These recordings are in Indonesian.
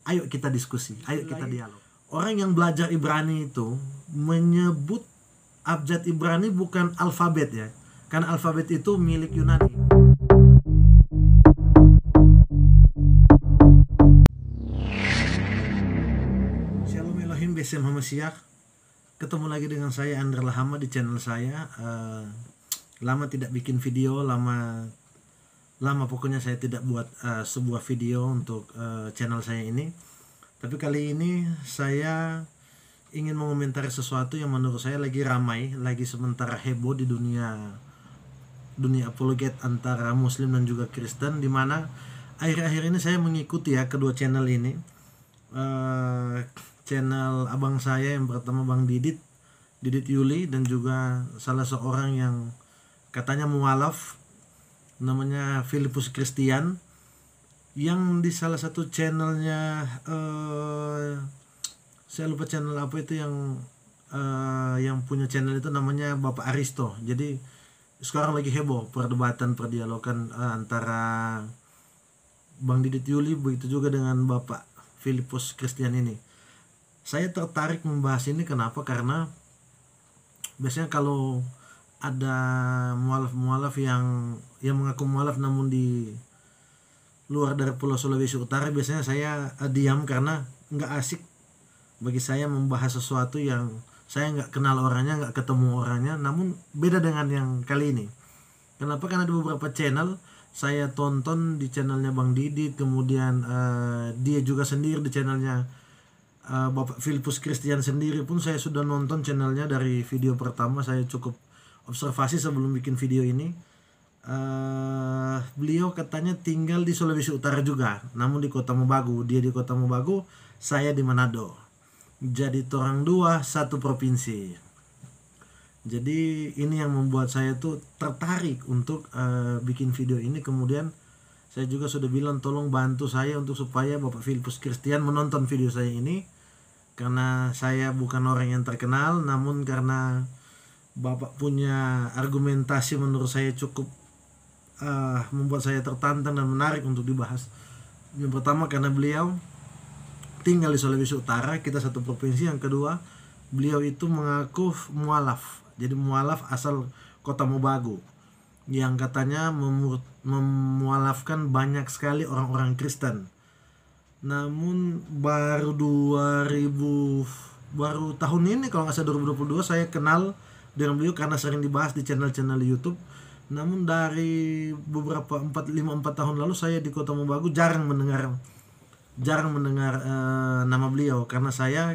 Ayo kita diskusi, ayo kita dialog. Orang yang belajar Ibrani itu menyebut abjad Ibrani bukan alfabet ya, karena alfabet itu milik Yunani. Shalom Elohim Besem Hamasiak. Ketemu lagi dengan saya Andra Lahama di channel saya. Lama tidak bikin video, lama pokoknya saya tidak buat sebuah video untuk channel saya ini. Tapi kali ini saya ingin mengomentari sesuatu yang menurut saya lagi ramai, lagi sementara heboh di dunia apologet antara Muslim dan juga Kristen, di mana akhir-akhir ini saya mengikuti ya kedua channel ini. Channel abang saya yang pertama Bang Didit Yuli, dan juga salah seorang yang katanya mualaf namanya Filipus Christian, yang di salah satu channelnya saya lupa channel apa itu, yang punya channel itu namanya Bapak Aristo. Jadi sekarang lagi heboh perdebatan, perdialogan antara Bang Didit Yuli begitu juga dengan Bapak Filipus Christian ini. Saya tertarik membahas ini kenapa? Karena biasanya kalau ada mualaf-mualaf yang mengaku mualaf namun di luar dari Pulau Sulawesi Utara, biasanya saya diam karena nggak asik bagi saya membahas sesuatu yang saya nggak kenal orangnya, nggak ketemu orangnya. Namun beda dengan yang kali ini. Kenapa? Karena ada beberapa channel saya tonton, di channelnya Bang Didit, kemudian dia juga sendiri di channelnya Bapak Filipus Christian sendiri pun saya sudah nonton channelnya dari video pertama. Saya cukup observasi sebelum bikin video ini. Beliau katanya tinggal di Sulawesi Utara juga, namun di Kota Mobagu. Dia di Kota Mobagu, saya di Manado. Jadi torang dua satu provinsi. Jadi ini yang membuat saya tuh tertarik untuk bikin video ini. Kemudian saya juga sudah bilang tolong bantu saya untuk supaya Bapak Filipus Christian menonton video saya ini, karena saya bukan orang yang terkenal, namun karena Bapak punya argumentasi menurut saya cukup membuat saya tertantang dan menarik untuk dibahas. Yang pertama karena beliau tinggal di Sulawesi Utara, kita satu provinsi. Yang kedua, beliau itu mengaku mualaf. Jadi mualaf asal Kota Mobagu, yang katanya memualafkan banyak sekali orang-orang Kristen. Namun baru tahun ini kalau nggak salah 2022 saya kenal dengan beliau karena sering dibahas di channel-channel YouTube. Namun dari beberapa 4 tahun lalu saya di Kota Mobagu jarang mendengar nama beliau, karena saya,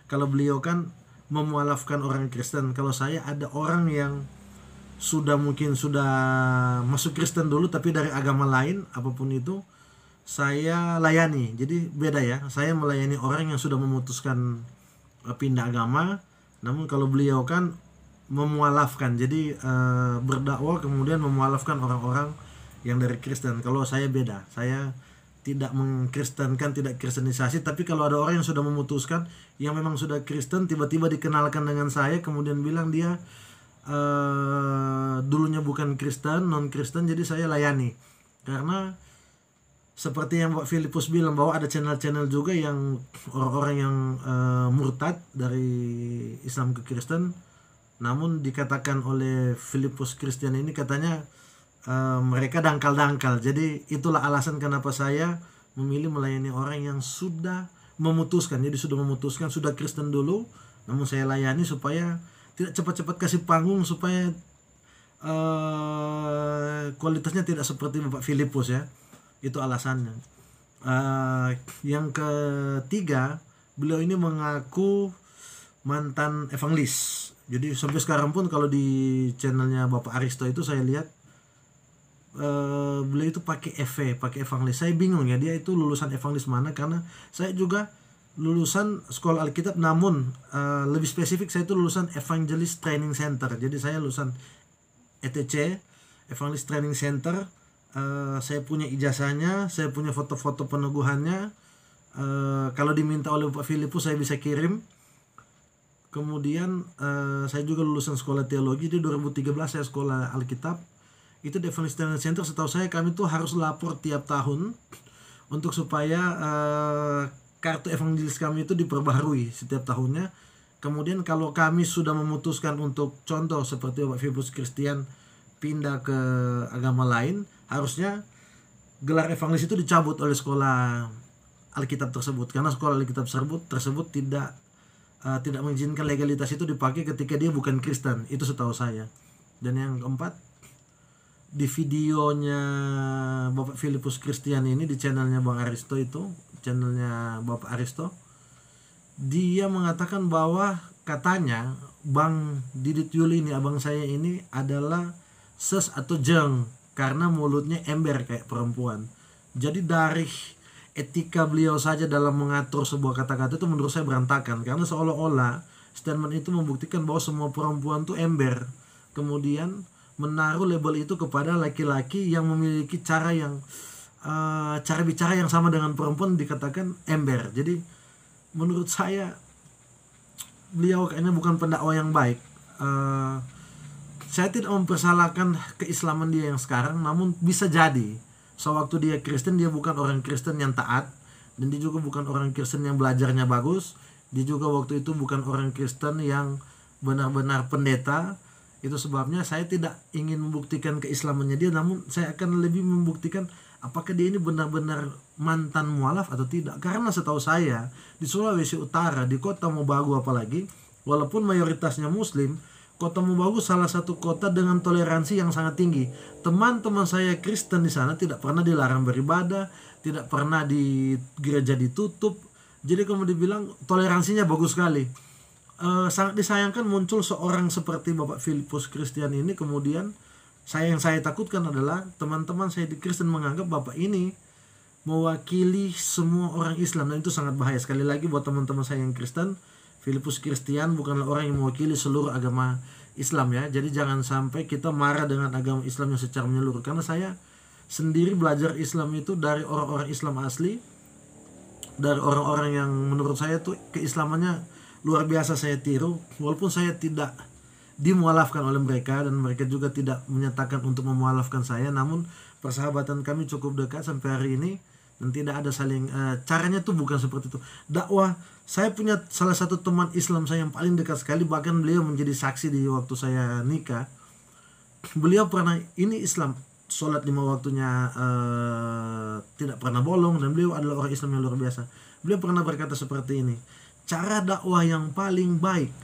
kalau beliau kan memualafkan orang Kristen, kalau saya ada orang yang mungkin sudah masuk Kristen dulu tapi dari agama lain apapun itu, saya layani. Jadi beda ya, saya melayani orang yang sudah memutuskan pindah agama. Namun kalau beliau kan memualafkan, jadi berdakwah kemudian memualafkan orang-orang yang dari Kristen. Kalau saya beda, saya tidak mengkristenkan, tidak kristenisasi. Tapi kalau ada orang yang sudah memutuskan, yang memang sudah Kristen, tiba-tiba dikenalkan dengan saya, kemudian bilang dia dulunya bukan Kristen, non Kristen, jadi saya layani. Karena seperti yang Pak Filipus bilang, bahwa ada channel-channel juga yang orang-orang yang murtad dari Islam ke Kristen, namun dikatakan oleh Filipus Christian ini katanya mereka dangkal-dangkal. Jadi itulah alasan kenapa saya memilih melayani orang yang sudah memutuskan. Jadi sudah memutuskan, sudah Kristen dulu, namun saya layani supaya tidak cepat-cepat kasih panggung, supaya kualitasnya tidak seperti Bapak Filipus ya. Itu alasannya. Yang ketiga, beliau ini mengaku mantan evangelis. Jadi sampai sekarang pun kalau di channelnya Bapak Aristo itu saya lihat beliau itu pakai pakai evangelis. Saya bingung ya, dia itu lulusan evangelis mana, karena saya juga lulusan sekolah Alkitab, namun lebih spesifik saya itu lulusan Evangelist Training Center. Jadi saya lulusan ETC, Evangelist Training Center. Saya punya ijazahnya, saya punya foto-foto peneguhannya. Kalau diminta oleh Pak Filipus saya bisa kirim. Kemudian saya juga lulusan sekolah teologi. Di 2013 saya sekolah Alkitab. Itu di Evangelist Training Center. Setahu saya kami tuh harus lapor tiap tahun untuk supaya kartu evangelis kami itu diperbaharui setiap tahunnya. Kemudian kalau kami sudah memutuskan untuk contoh seperti Bapak Filipus Christian pindah ke agama lain, harusnya gelar evangelis itu dicabut oleh sekolah Alkitab tersebut, karena sekolah Alkitab tersebut tidak mengizinkan legalitas itu dipakai ketika dia bukan Kristen. Itu setahu saya. Dan yang keempat, di videonya Bapak Filipus Christian ini di channelnya Bang Aristo, itu channelnya Bapak Aristo, dia mengatakan bahwa katanya Bang Didit Yuli ini, abang saya ini adalah ses atau jeng karena mulutnya ember kayak perempuan. Jadi dari etika beliau saja dalam mengatur sebuah kata-kata itu menurut saya berantakan, karena seolah-olah statement itu membuktikan bahwa semua perempuan tuh ember, kemudian menaruh label itu kepada laki-laki yang memiliki cara bicara yang sama dengan perempuan dikatakan ember. Jadi menurut saya beliau kayaknya bukan pendakwah yang baik. Saya tidak mempersalahkan keislaman dia yang sekarang, namun bisa jadi sewaktu dia Kristen, dia bukan orang Kristen yang taat, dan dia juga bukan orang Kristen yang belajarnya bagus. Dia juga waktu itu bukan orang Kristen yang benar-benar pendeta. Itu sebabnya saya tidak ingin membuktikan keislamannya dia, namun saya akan lebih membuktikan apakah dia ini benar-benar mantan mualaf atau tidak. Karena setahu saya di Sulawesi Utara, di kota Mobagu apalagi, walaupun mayoritasnya muslim, kota Mobagu salah satu kota dengan toleransi yang sangat tinggi. Teman-teman saya Kristen di sana tidak pernah dilarang beribadah, tidak pernah di gereja ditutup. Jadi kalau dibilang toleransinya bagus sekali. Sangat disayangkan muncul seorang seperti Bapak Filipus Christian ini. Kemudian yang saya takutkan adalah teman-teman saya di Kristen menganggap Bapak ini mewakili semua orang Islam, dan itu sangat bahaya. Sekali lagi buat teman-teman saya yang Kristen, Filipus Christian bukanlah orang yang mewakili seluruh agama Islam ya. Jadi jangan sampai kita marah dengan agama Islam yang secara menyeluruh, karena saya sendiri belajar Islam itu dari orang-orang Islam asli, dari orang-orang yang menurut saya tuh keislamannya luar biasa saya tiru. Walaupun saya tidak dimualafkan oleh mereka dan mereka juga tidak menyatakan untuk memualafkan saya, namun persahabatan kami cukup dekat sampai hari ini, dan tidak ada saling caranya tuh bukan seperti itu. Dakwah, saya punya salah satu teman Islam saya yang paling dekat sekali, bahkan beliau menjadi saksi di waktu saya nikah. Beliau pernah, ini Islam, sholat 5 waktunya tidak pernah bolong, dan beliau adalah orang Islam yang luar biasa. Beliau pernah berkata seperti ini, cara dakwah yang paling baik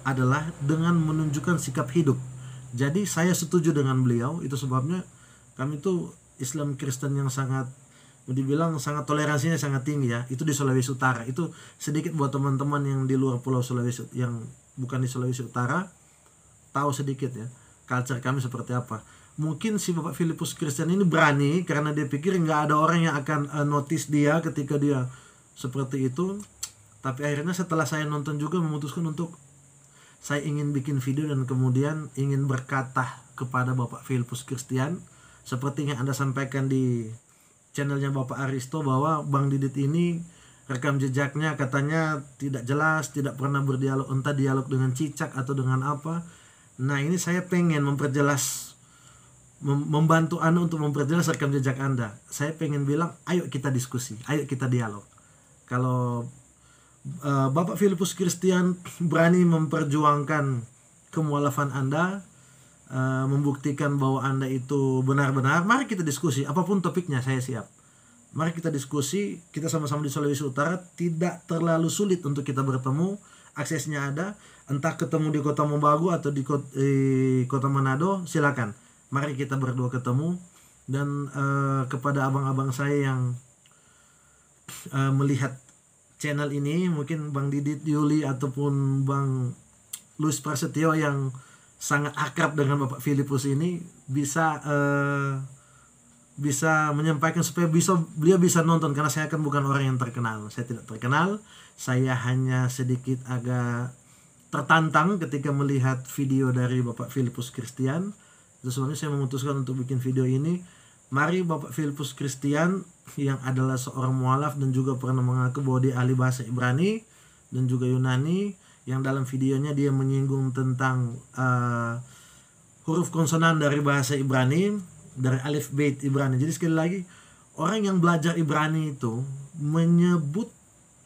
adalah dengan menunjukkan sikap hidup. Jadi saya setuju dengan beliau. Itu sebabnya kami tuh Islam Kristen yang sangat, dibilang sangat toleransinya sangat tinggi ya. Itu di Sulawesi Utara. Itu sedikit buat teman-teman yang di luar pulau Sulawesi, yang bukan di Sulawesi Utara, tahu sedikit ya culture kami seperti apa. Mungkin si Bapak Filipus Christian ini berani karena dia pikir nggak ada orang yang akan notice dia ketika dia seperti itu. Tapi akhirnya setelah saya nonton juga memutuskan untuk saya ingin bikin video dan kemudian ingin berkata kepada Bapak Filipus Christian seperti yang Anda sampaikan di channelnya Bapak Aristo, bahwa Bang Didit ini rekam jejaknya katanya tidak jelas, tidak pernah berdialog, entah dialog dengan cicak atau dengan apa. Nah ini saya pengen memperjelas, membantu Anda untuk memperjelas rekam jejak Anda. Saya pengen bilang, ayo kita diskusi, ayo kita dialog. Kalau Bapak Filipus Christian berani memperjuangkan kemualafan Anda, membuktikan bahwa Anda itu benar-benar, mari kita diskusi, apapun topiknya saya siap. Mari kita diskusi, kita sama-sama di Sulawesi Utara, tidak terlalu sulit untuk kita bertemu, aksesnya ada, entah ketemu di kota Mobagu atau di kota Manado, silakan. Mari kita berdua ketemu. Dan kepada abang-abang saya yang melihat channel ini, mungkin Bang Didit Yuli ataupun Bang Luis Prasetyo yang sangat akrab dengan Bapak Filipus ini bisa menyampaikan supaya beliau bisa nonton, karena saya kan bukan orang yang terkenal, saya tidak terkenal, saya hanya sedikit agak tertantang ketika melihat video dari Bapak Filipus Christian. Itu sebabnya saya memutuskan untuk bikin video ini. Mari Bapak Filipus Christian yang adalah seorang mualaf dan juga pernah mengaku bahwa dia ahli bahasa Ibrani dan juga Yunani, yang dalam videonya dia menyinggung tentang huruf konsonan dari bahasa Ibrani, dari alif bait Ibrani. Jadi sekali lagi, orang yang belajar Ibrani itu menyebut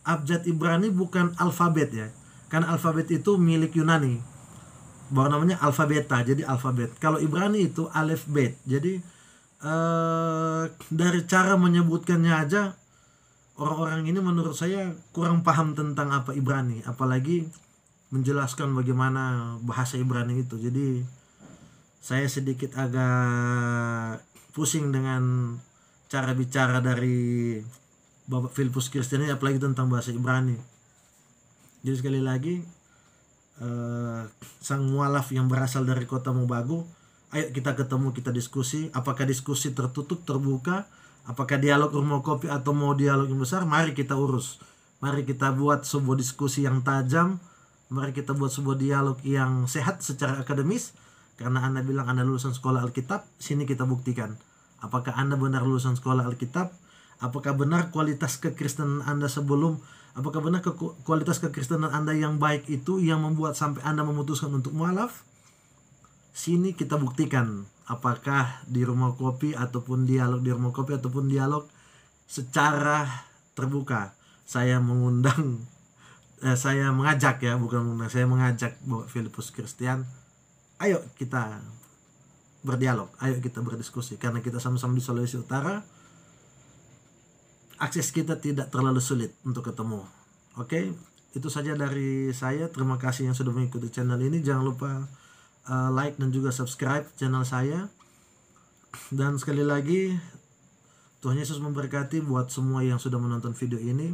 abjad Ibrani bukan alfabet ya, karena alfabet itu milik Yunani, baru namanya alfabeta, jadi alfabet. Kalau Ibrani itu alef bet. Jadi dari cara menyebutkannya aja orang-orang ini menurut saya kurang paham tentang apa Ibrani, apalagi menjelaskan bagaimana bahasa Ibrani itu. Jadi saya sedikit agak pusing dengan cara bicara dari Bapak Filipus Christian ini, apalagi tentang bahasa Ibrani. Jadi sekali lagi, sang mualaf yang berasal dari kota Mobagu, ayo kita ketemu, kita diskusi. Apakah diskusi tertutup, terbuka, apakah dialog rumah kopi atau mau dialog yang besar, mari kita urus. Mari kita buat sebuah diskusi yang tajam, mari kita buat sebuah dialog yang sehat secara akademis. Karena Anda bilang Anda lulusan sekolah Alkitab, sini kita buktikan apakah Anda benar lulusan sekolah Alkitab, apakah benar kualitas kekristenan Anda sebelum, apakah benar kualitas kekristenan Anda yang baik itu yang membuat sampai Anda memutuskan untuk mualaf. Sini kita buktikan apakah di rumah kopi ataupun dialog di rumah kopi ataupun dialog secara terbuka. Saya mengundang, saya mengajak ya, bukan mengundang, saya mengajak Bapak Filipus Christian, ayo kita berdialog, ayo kita berdiskusi, karena kita sama-sama di Sulawesi Utara, akses kita tidak terlalu sulit untuk ketemu. Oke, itu saja dari saya. Terima kasih yang sudah mengikuti channel ini. Jangan lupa like dan juga subscribe channel saya. Dan sekali lagi, Tuhan Yesus memberkati buat semua yang sudah menonton video ini.